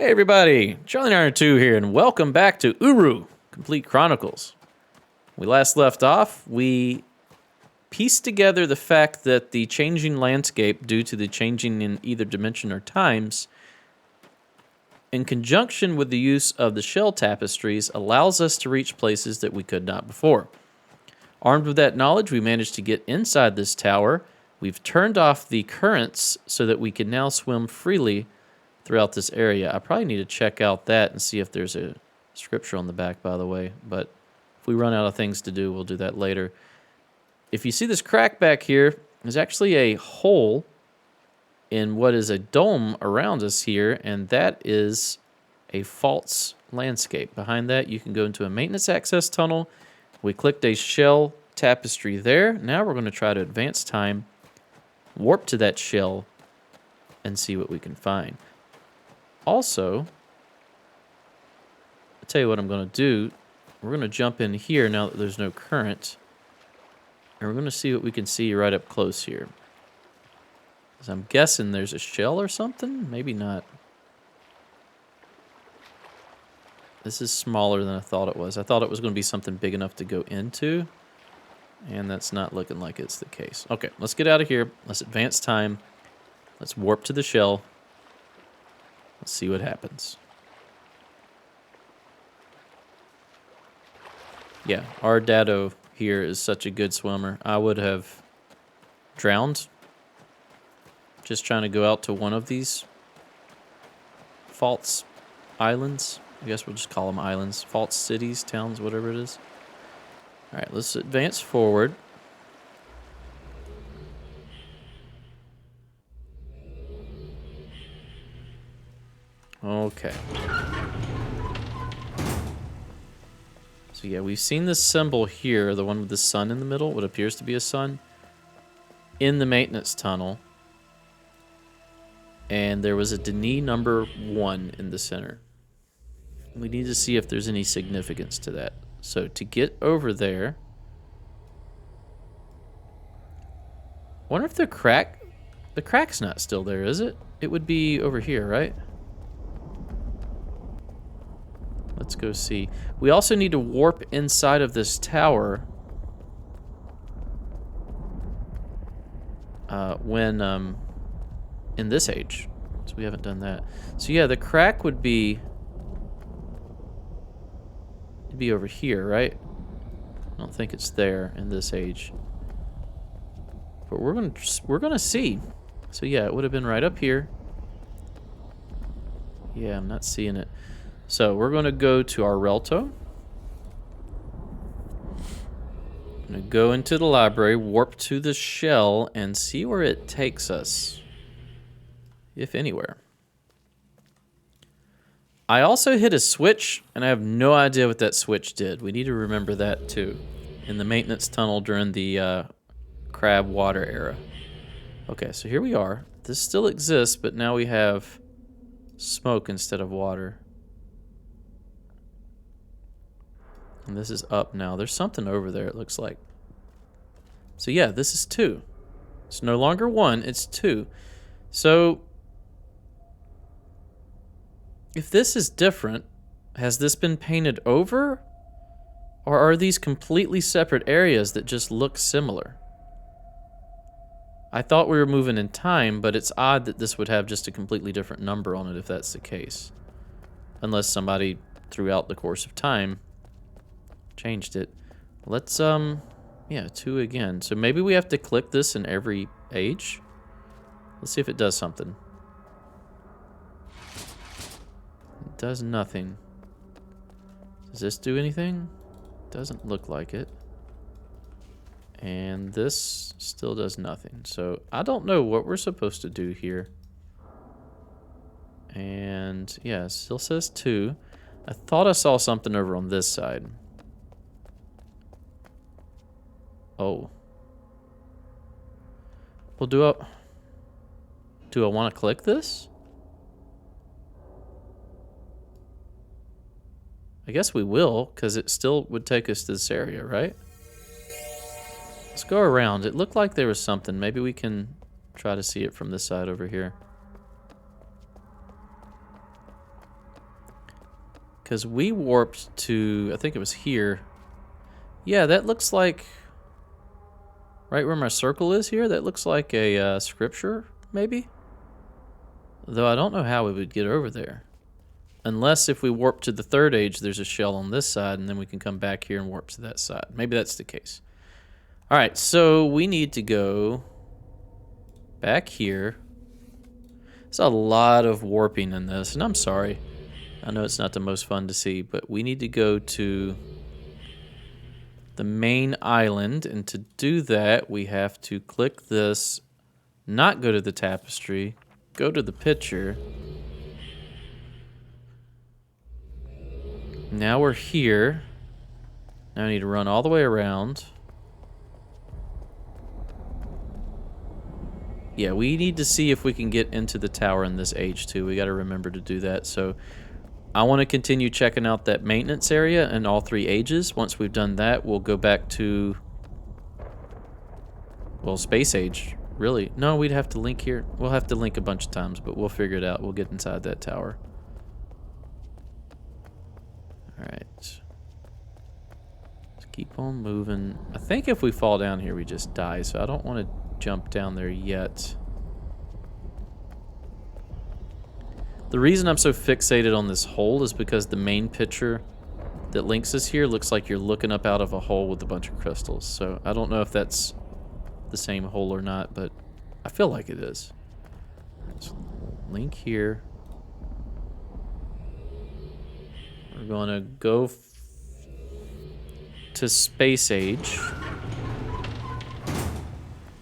Hey everybody, Charlie Iron 2 here, and welcome back to Uru, Complete Chronicles. We last left off, we pieced together the fact that the changing landscape due to the changing in either dimension or times, in conjunction with the use of the shell tapestries, allows us to reach places that we could not before. Armed with that knowledge, we managed to get inside this tower. We've turned off the currents so that we can now swim freely throughout this area. I probably need to check out that and see if there's a scripture on the back, by the way. But if we run out of things to do, we'll do that later. If you see this crack back here, there's actually a hole in what is a dome around us here, and that is a false landscape. Behind that, you can go into a maintenance access tunnel. We clicked a shell tapestry there. Now we're going to try to advance time, warp to that shell, and see what we can find. Also, I'll tell you what I'm going to do. We're going to jump in here now that there's no current. And we're going to see what we can see right up close here. Because I'm guessing there's a shell or something? Maybe not. This is smaller than I thought it was. I thought it was going to be something big enough to go into. And that's not looking like it's the case. Okay, let's get out of here. Let's advance time. Let's warp to the shell. Let's see what happens. Yeah, our Dado here is such a good swimmer. I would have drowned just trying to go out to one of these false islands. I guess we'll just call them islands. False cities, towns, whatever it is. All right, let's advance forward. Okay. So yeah, we've seen this symbol here, the one with the sun in the middle, what appears to be a sun, in the maintenance tunnel. And there was a Denis number 1 in the center. We need to see if there's any significance to that. So to get over there, I wonder if the crack's not still there, is it? It would be over here, right? Let's go see. We also need to warp inside of this tower when in this age. So we haven't done that. So yeah, the crack would be it'd be over here, right? I don't think it's there in this age. But we're gonna see. So yeah, it would have been right up here. Yeah, I'm not seeing it. So we're going to go to our Relto. I'm going to go into the library, warp to the shell, and see where it takes us. If anywhere. I also hit a switch, and I have no idea what that switch did. We need to remember that too. In the maintenance tunnel during the crab water era. Okay, so here we are. This still exists, but now we have smoke instead of water. And this is up now. There's something over there, it looks like. So yeah, this is 2. It's no longer 1, it's 2. So if this is different, has this been painted over? Or are these completely separate areas that just look similar? I thought we were moving in time, but it's odd that this would have just a completely different number on it if that's the case. Unless somebody, throughout the course of time, changed it. Let's, yeah, 2 again. So maybe we have to click this in every age. Let's see if it does something. It does nothing. Does this do anything? Doesn't look like it. And this still does nothing. So I don't know what we're supposed to do here. And yeah, it still says 2. I thought I saw something over on this side. Oh. Well, do I want to click this? I guess we will, because it still would take us to this area, right? Let's go around. It looked like there was something. Maybe we can try to see it from this side over here. Because we warped to, I think it was here. Yeah, that looks like, right where my circle is here, that looks like a scripture, maybe? Though I don't know how we would get over there. Unless if we warp to the third age, there's a shell on this side, and then we can come back here and warp to that side. Maybe that's the case. All right, so we need to go back here. There's a lot of warping in this, and I'm sorry. I know it's not the most fun to see, but we need to go to the main island, and to do that, we have to click this, not go to the tapestry, go to the picture. Now we're here. Now I need to run all the way around. Yeah, we need to see if we can get into the tower in this age too. We got to remember to do that. So I want to continue checking out that maintenance area in all 3 ages. Once we've done that, we'll go back to, well, space age, really. No, we'd have to link here. We'll have to link a bunch of times, but we'll figure it out. We'll get inside that tower. All right. Let's keep on moving. I think if we fall down here, we just die, so I don't want to jump down there yet. The reason I'm so fixated on this hole is because the main picture that links us here looks like you're looking up out of a hole with a bunch of crystals. So I don't know if that's the same hole or not, but I feel like it is. Let's link here. We're going to go to space age.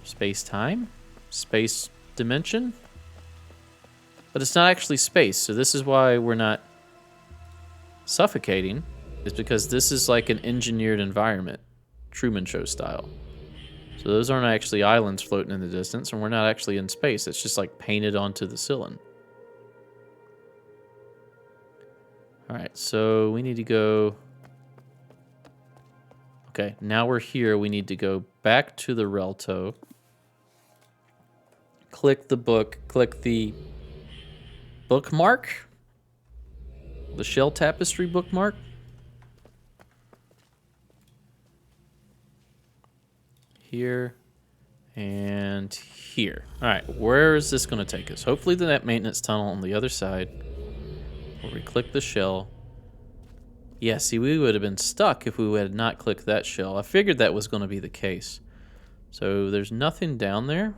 Space time? Space dimension? But it's not actually space, so this is why we're not suffocating. It's because this is like an engineered environment, Truman Show style. So those aren't actually islands floating in the distance, and we're not actually in space. It's just like painted onto the ceiling. All right, so we need to go... Okay, now we're here. We need to go back to the Relto. Click the book. Click the bookmark. The shell tapestry bookmark. Here and here. All right, where is this going to take us? Hopefully to that maintenance tunnel on the other side, where we click the shell. Yeah, see, we would have been stuck if we had not clicked that shell. I figured that was going to be the case. So there's nothing down there.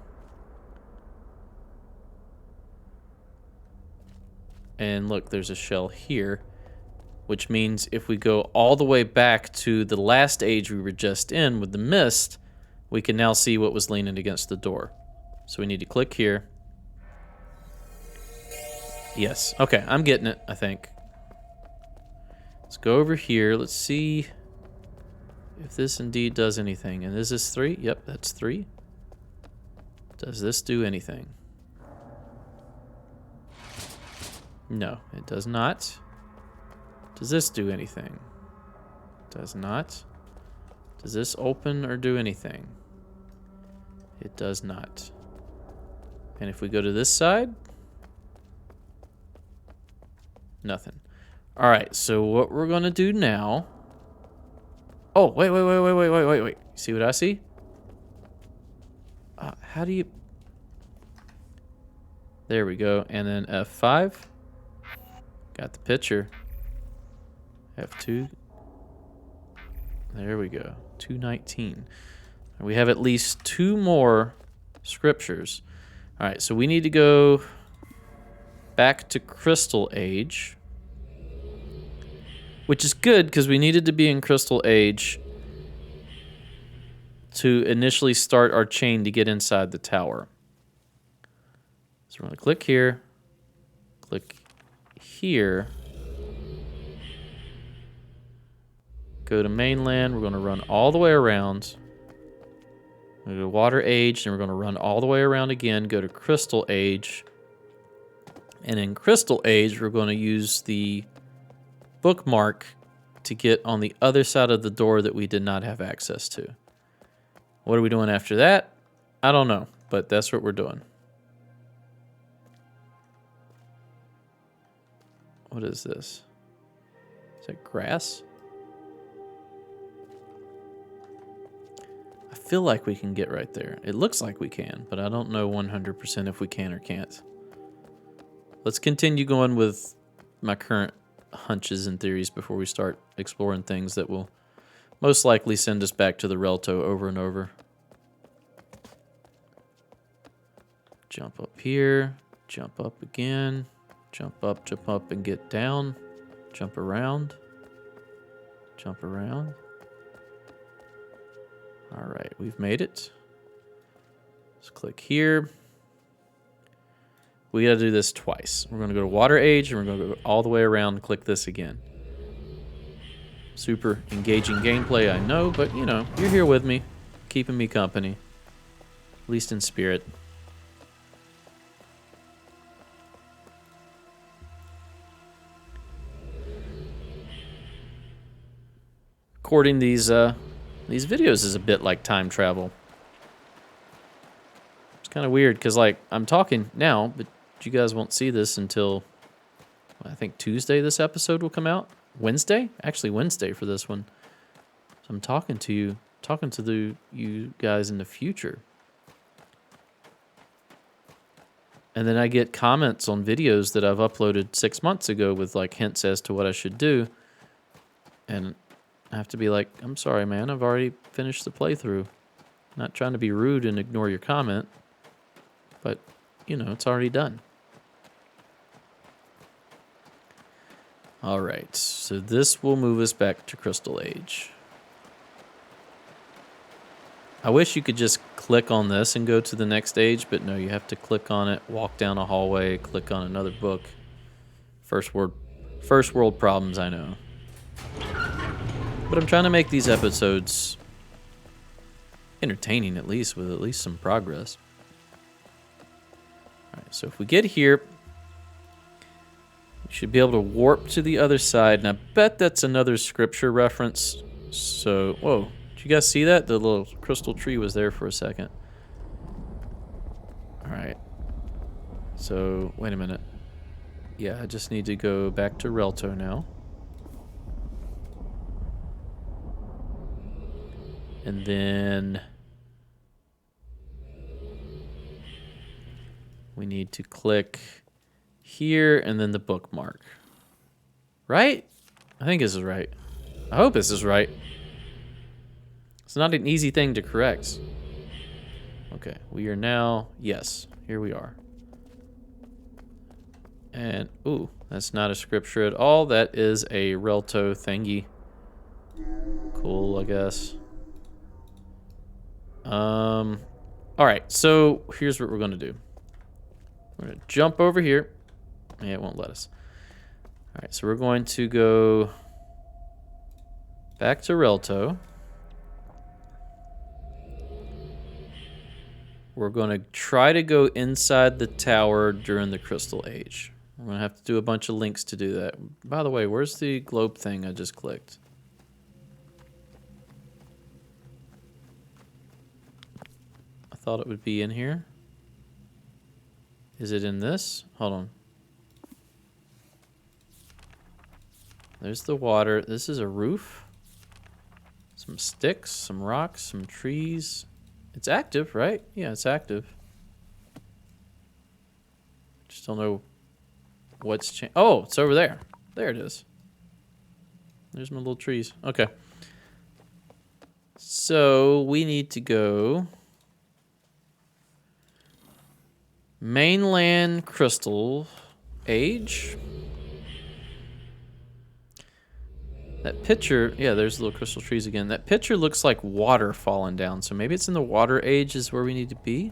And look, there's a shell here, which means if we go all the way back to the last age we were just in with the mist, we can now see what was leaning against the door. So we need to click here. Yes. Okay, I'm getting it, I think. Let's go over here. Let's see if this indeed does anything. And is this 3? Yep, that's 3. Does this do anything? No, it does not. Does this do anything? Does not. Does this open or do anything? It does not. And if we go to this side? Nothing. All right, so what we're going to do now... Oh, wait. See what I see? How do you... There we go. And then F5. Got the picture. F2. There we go. 219. We have at least 2 more scriptures. All right, so we need to go back to Crystal Age, which is good because we needed to be in Crystal Age to initially start our chain to get inside the tower. So we're going to click here, click here, go to mainland. We're going to run all the way around. We're going to go Water Age, and we're going to run all the way around again, go to Crystal Age. And in Crystal Age, we're going to use the bookmark to get on the other side of the door that we did not have access to. What are we doing after that? I don't know, but that's what we're doing. What is this? Is that grass? I feel like we can get right there. It looks like we can, but I don't know 100% if we can or can't. Let's continue going with my current hunches and theories before we start exploring things that will most likely send us back to the Relto over and over. Jump up here, jump up again, jump up and get down, jump around, jump around. All right, we've made it. Let's click here. We got to do this twice. We're going to go to Water Age, and we're going to go all the way around and click this again. Super engaging gameplay, I know, but, you know, you're here with me, keeping me company, at least in spirit. Recording these videos is a bit like time travel. It's kind of weird, because, like, I'm talking now, but you guys won't see this until, I think, Tuesday this episode will come out. Wednesday? Actually, Wednesday for this one. So I'm talking to you, you guys in the future. And then I get comments on videos that I've uploaded 6 months ago with, like, hints as to what I should do. And I have to be like, I'm sorry, man, I've already finished the playthrough. Not trying to be rude and ignore your comment, but, you know, it's already done. All right, so this will move us back to Crystal Age. I wish you could just click on this and go to the next age, but no, you have to click on it, walk down a hallway, click on another book. First world problems, I know. But I'm trying to make these episodes entertaining, at least, with at least some progress. All right, so if we get here, we should be able to warp to the other side, and I bet that's another scripture reference. So, whoa, did you guys see that? The little crystal tree was there for a second. All right. So, wait a minute. Yeah, I just need to go back to Relto now. And then we need to click here and then the bookmark. Right? I think this is right. I hope this is right. It's not an easy thing to correct. Okay, we are now, yes, here we are. And, ooh, that's not a scripture at all. That is a Relto thingy. Cool, I guess. All right, so here's what we're going to do. We're going to jump over here. Yeah, it won't let us. All right, so we're going to go back to Relto. We're going to try to go inside the tower during the Crystal Age. We're going to have to do a bunch of links to do that. By the way, where's the globe thing I just clicked? I thought it would be in here. Is it in this? Hold on. There's the water. This is a roof. Some sticks, some rocks, some trees. It's active, right? Yeah, it's active. Just don't know what's changed. Oh, it's over there. There it is. There's my little trees. Okay. So we need to go mainland Crystal Age. That picture, yeah, there's the little crystal trees again. That picture looks like water falling down, so maybe it's in the Water Age is where we need to be.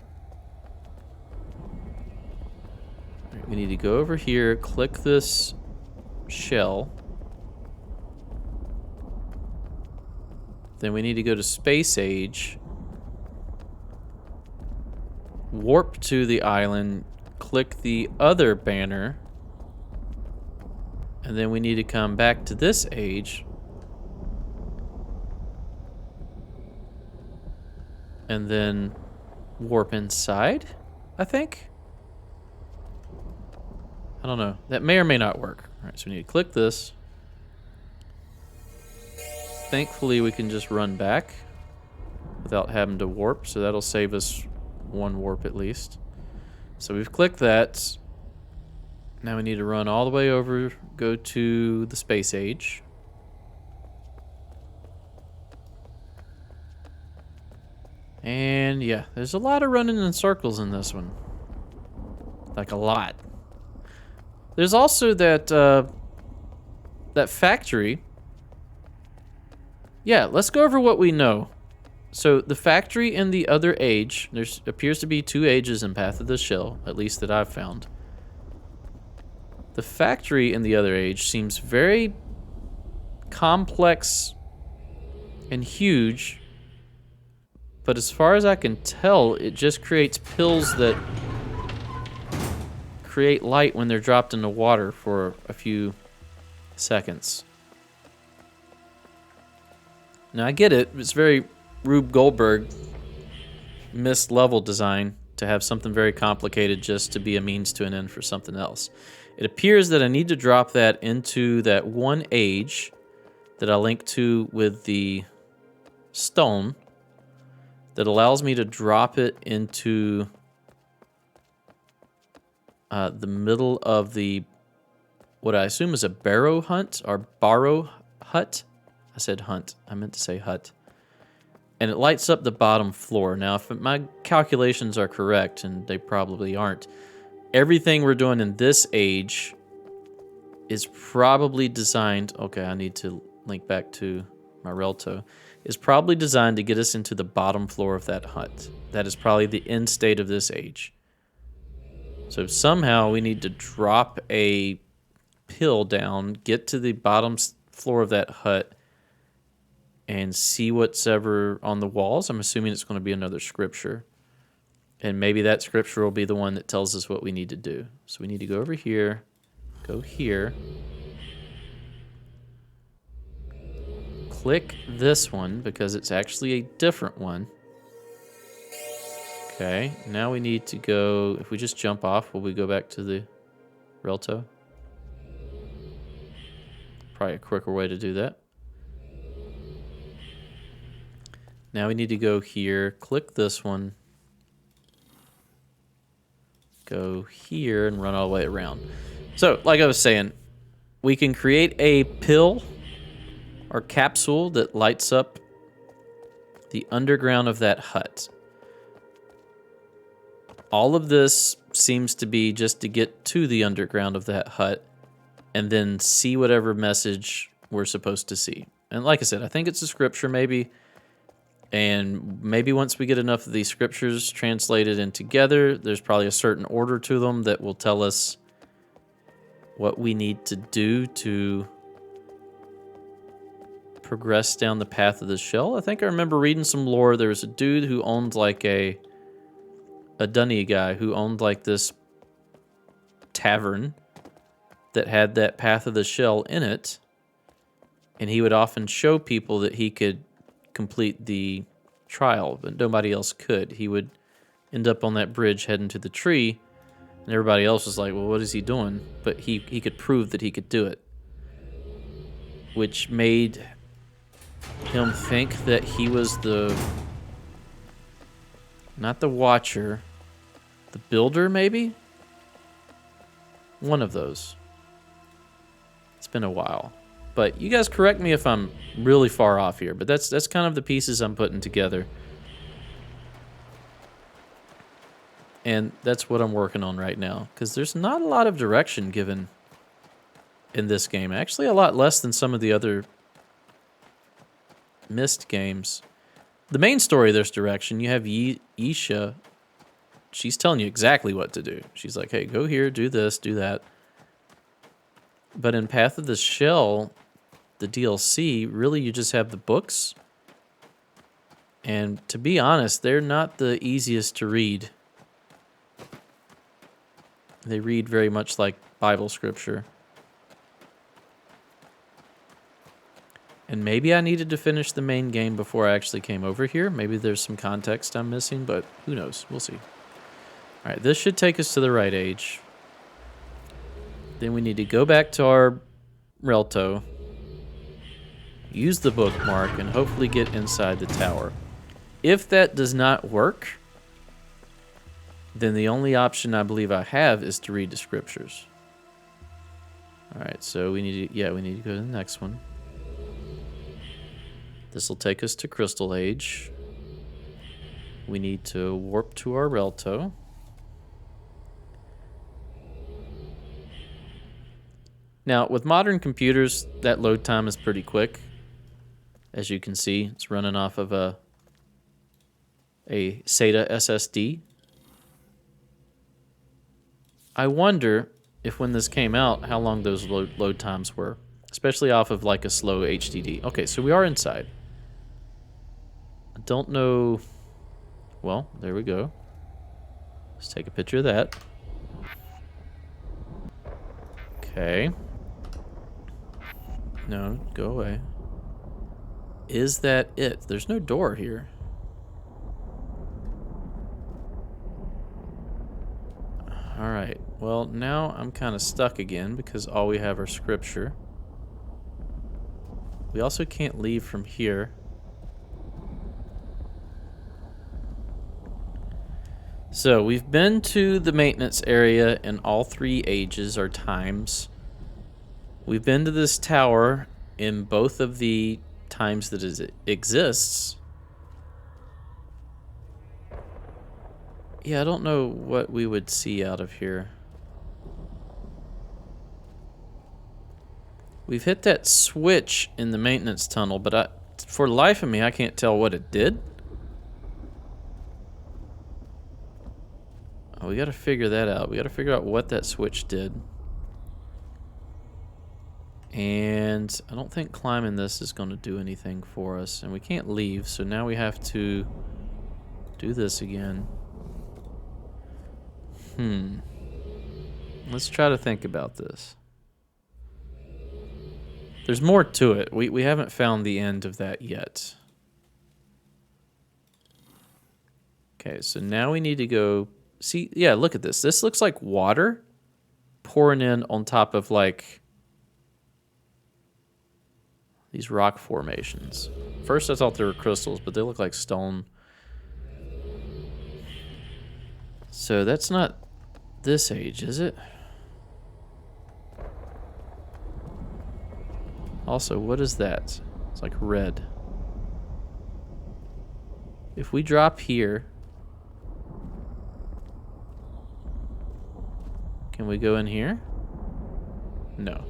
All right, we need to go over here, click this shell. Then we need to go to Space Age, warp to the island, click the other banner, and then we need to come back to this age and then warp inside, I think. I don't know. That may or may not work. All right, so we need to click this, thankfully we can just run back without having to warp, so that'll save us one warp at least. So we've clicked that. Now we need to run all the way over, go to the space age. And yeah, there's a lot of running in circles in this one. Like a lot. There's also that that factory. Yeah, let's go over what we know. So the factory in the other age, there appears to be 2 ages in Path of the Shell, at least that I've found. The factory in the other age seems very complex and huge, but as far as I can tell, it just creates pills that create light when they're dropped into water for a few seconds. Now I get it, it's very Rube Goldberg missed level design to have something very complicated just to be a means to an end for something else. It appears that I need to drop that into that one age that I linked to with the stone that allows me to drop it into the middle of the, what I assume is a barrow hunt or barrow hut. I said hunt. I meant to say hut. And it lights up the bottom floor. Now, if my calculations are correct, and they probably aren't, everything we're doing in this age is probably designed... Okay, I need to link back to my Relto. Is probably designed to get us into the bottom floor of that hut. That is probably the end state of this age. So somehow we need to drop a pill down, get to the bottom floor of that hut, and see what's ever on the walls. I'm assuming it's going to be another scripture. And maybe that scripture will be the one that tells us what we need to do. So we need to go over here, go here, click this one because it's actually a different one. Okay, now we need to go, if we just jump off, will we go back to the Relto? Probably a quicker way to do that. Now we need to go here, click this one, go here, and run all the way around. So, like I was saying, we can create a pill or capsule that lights up the underground of that hut. All of this seems to be just to get to the underground of that hut and then see whatever message we're supposed to see. And like I said, I think it's a scripture maybe. And maybe once we get enough of these scriptures translated in together, there's probably a certain order to them that will tell us what we need to do to progress down the path of the shell. I think I remember reading some lore. There was a dude who owned like a Dunny guy who owned like this tavern that had that path of the shell in it. And he would often show people that he could complete the trial, but nobody else could. He would end up on that bridge heading to the tree, and everybody else was like, well, what is he doing? But he could prove that he could do it, which made him think that he was not the watcher, the builder maybe? One of those. It's been a while. But you guys correct me if I'm really far off here, but that's kind of the pieces I'm putting together. And that's what I'm working on right now, because there's not a lot of direction given in this game. Actually, a lot less than some of the other Myst games. The main story, there's direction. You have Isha. She's telling you exactly what to do. She's like, hey, go here, do this, do that. But in Path of the Shell, the DLC, really you just have the books. And to be honest, they're not the easiest to read. They read very much like Bible scripture. And maybe I needed to finish the main game before I actually came over here. Maybe there's some context I'm missing, but who knows? We'll see. All right, this should take us to the right age. Then we need to go back to our Relto. use the bookmark, and hopefully get inside the tower. If that does not work, then the only option I believe I have is to read the scriptures. Alright, so we need to go to the next one. This will take us to Crystal Age. We need to warp to our Relto. Now, with modern computers, that load time is pretty quick. As you can see, it's running off of a SATA SSD. I wonder if when this came out, how long those load times were, especially off of like a slow HDD. Okay, so we are inside. I don't know. Well, there we go. Let's take a picture of that. Okay. No, go away. Is that it? There's no door here. Alright, well, now I'm kind of stuck again because all we have are scripture. We also can't leave from here. So, we've been to the maintenance area in all 3 ages or times. We've been to this tower in both of the times that it exists. Yeah, I don't know what we would see out of here. We've hit that switch in the maintenance tunnel, but for the life of me, I can't tell what it did. Oh, we gotta figure that out. We gotta figure out what that switch did. And I don't think climbing this is gonna do anything for us. And we can't leave, so now we have to do this again. Let's try to think about this. There's more to it. We haven't found the end of that yet. Okay, so now we need to go... See, yeah, look at this. This looks like water pouring in on top of, like, these rock formations. First I thought they were crystals, but they look like stone. So that's not this age, is it? Also, what is that? It's like red. If we drop here, can we go in here? No.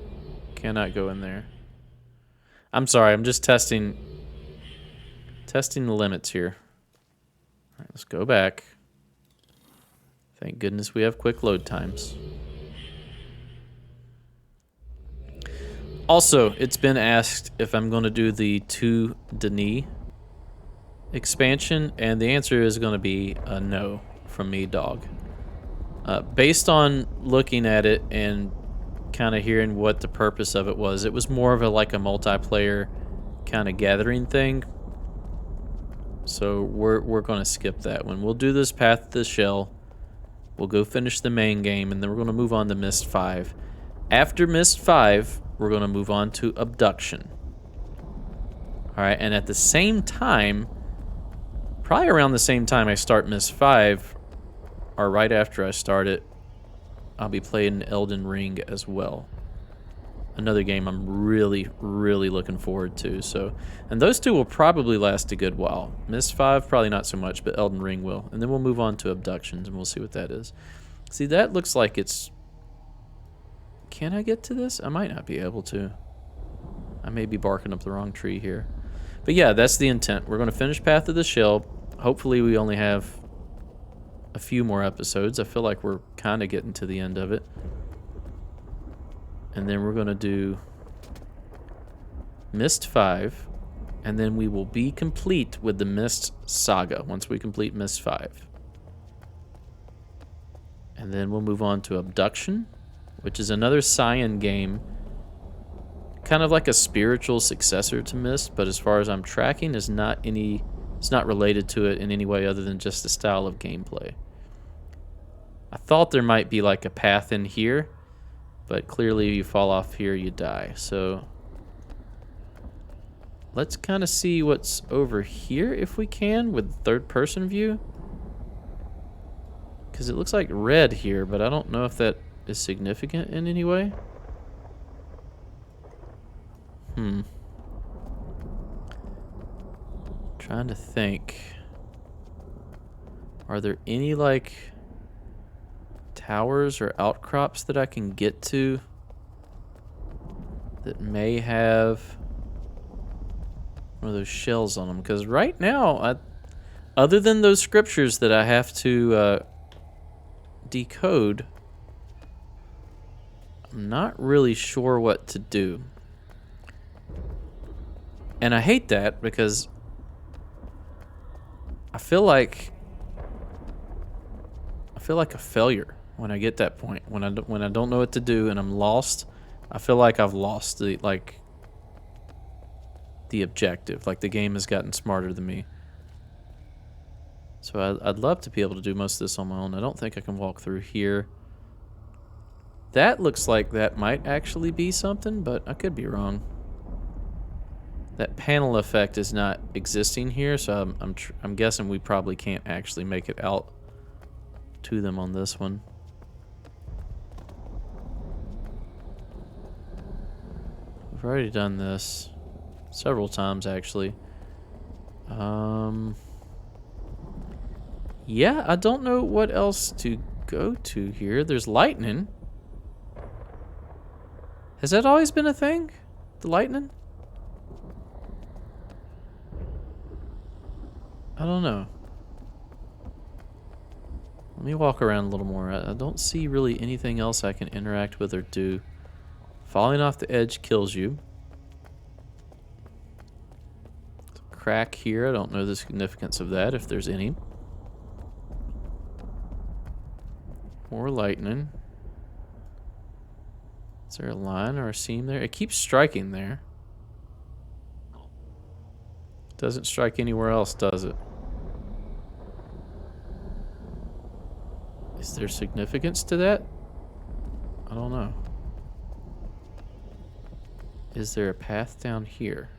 Cannot go in there. I'm sorry, I'm just testing the limits here. All right, let's go back. Thank goodness we have quick load times. Also, it's been asked if I'm going to do the 2 Denis expansion, and the answer is going to be a no from me, dog. Based on looking at it and kind of hearing what the purpose of it was more of like a multiplayer kind of gathering thing. So we're going to skip that one. We'll do this Path to the Shell. We'll go finish the main game, and then we're going to move on to Mist 5. After Mist 5, we're going to move on to Abduction. Alright, and at the same time, probably around the same time I start Mist 5, or right after I start it, I'll be playing Elden Ring as well. Another game I'm really, really looking forward to. So, and those two will probably last a good while. Mist 5, probably not so much, but Elden Ring will. And then we'll move on to Abductions, and we'll see what that is. See, that looks like it's... Can I get to this? I might not be able to. I may be barking up the wrong tree here. But yeah, that's the intent. We're going to finish Path of the Shell. Hopefully we only have a few more episodes. I feel like we're kind of getting to the end of it. And then we're going to do Mist 5, and then we will be complete with the Mist Saga once we complete Mist 5. And then we'll move on to Abduction, which is another Cyan game, kind of like a spiritual successor to Mist, but as far as I'm tracking, it's not related to it in any way other than just the style of gameplay. I thought there might be like a path in here, but clearly you fall off here, you die. So let's kind of see what's over here if we can with third-person view. Because it looks like red here, but I don't know if that is significant in any way. Trying to think. Are there any, like, towers or outcrops that I can get to that may have one of those shells on them? Because right now, other than those scriptures that I have to decode, I'm not really sure what to do. And I hate that because I feel like a failure when I get that point. When I don't know what to do and I'm lost, I feel like I've lost the objective. Like the game has gotten smarter than me. So I'd love to be able to do most of this on my own. I don't think I can walk through here. That looks like that might actually be something, but I could be wrong. That panel effect is not existing here, so I'm guessing we probably can't actually make it out to them on this one. We've already done this several times, actually. Yeah, I don't know what else to go to here. There's lightning. Has that always been a thing? The lightning? I don't know. Let me walk around a little more. I don't see really anything else I can interact with or do. Falling off the edge kills you. There's a crack here. I don't know the significance of that, if there's any. More lightning. Is there a line or a seam there? It keeps striking there. Doesn't strike anywhere else, does it? Is there significance to that? I don't know. Is there a path down here?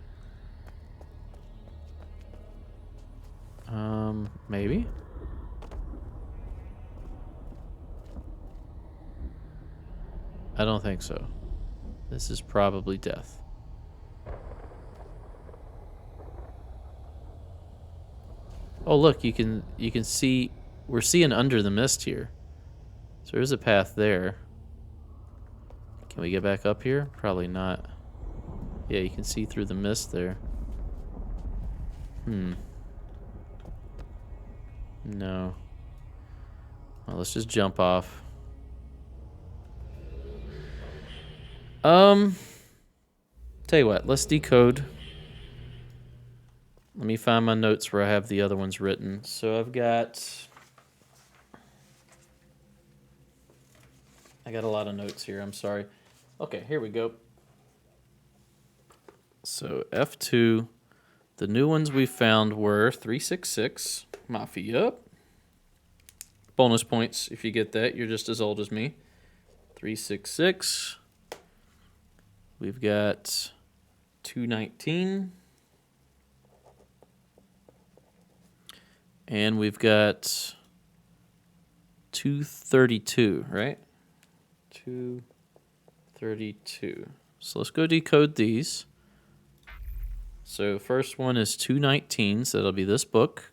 Maybe? I don't think so. This is probably death. Oh, look, you can see, we're seeing under the mist here. So there's a path there. Can we get back up here? Probably not. Yeah, you can see through the mist there. No. Well, let's just jump off. Tell you what, let's decode. Let me find my notes where I have the other ones written. So I got a lot of notes here, I'm sorry. Okay, here we go. So F2, the new ones we found were 366, Mafia. Bonus points if you get that, you're just as old as me. 366. We've got 219. And we've got 232, right? 232. So let's go decode these. So first one is 219, so that'll be this book.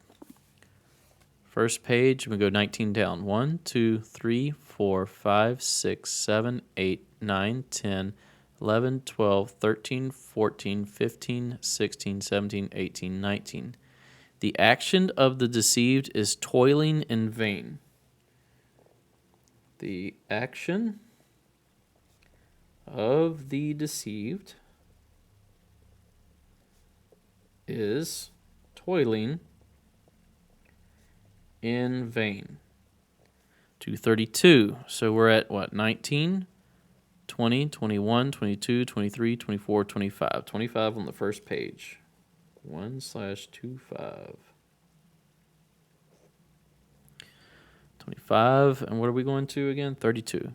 First page, we go 19 down. 1, 2, 3, 4, 5, 6, 7, 8, 9, 10, 11, 12, 13, 14, 15, 16, 17, 18, 19. The action of the deceived is toiling in vain. The action of the deceived is toiling in vain. 232. So we're at what? 19, 20, 21, 22, 23, 24, 25. 25 on the first page. 1/25. 25, and what are we going to again? 32.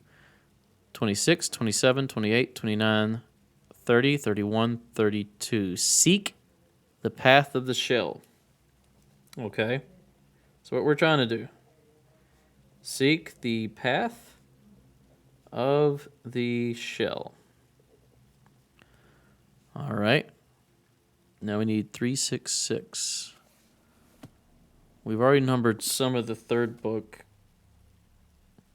26, 27, 28, 29, 30, 31, 32. Seek the path of the shell. Okay? So what we're trying to do, seek the path of the shell. All right. Now we need 366. We've already numbered some of the third book.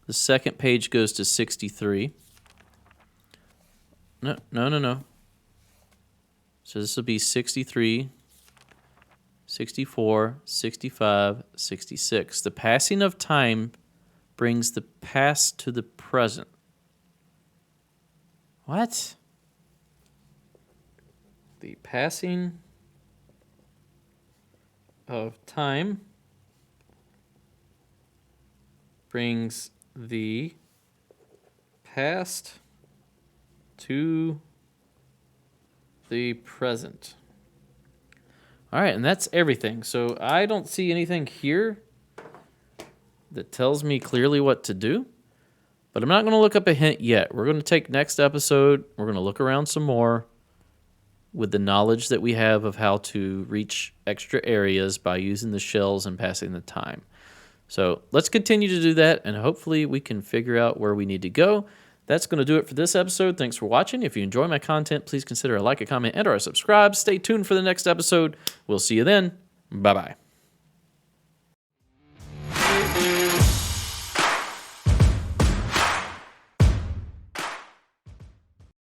The second page goes to 63. No. So this will be 63, 64, 65, 66. The passing of time brings the past to the present. What? The passing of time brings the past to the present. All right, and that's everything. So I don't see anything here that tells me clearly what to do, but I'm not going to look up a hint yet. We're going to take next episode, we're going to look around some more with the knowledge that we have of how to reach extra areas by using the shells and passing the time. So let's continue to do that, and hopefully we can figure out where we need to go. That's going to do it for this episode. Thanks for watching. If you enjoy my content, please consider a like, a comment, and or a subscribe. Stay tuned for the next episode. We'll see you then. Bye-bye.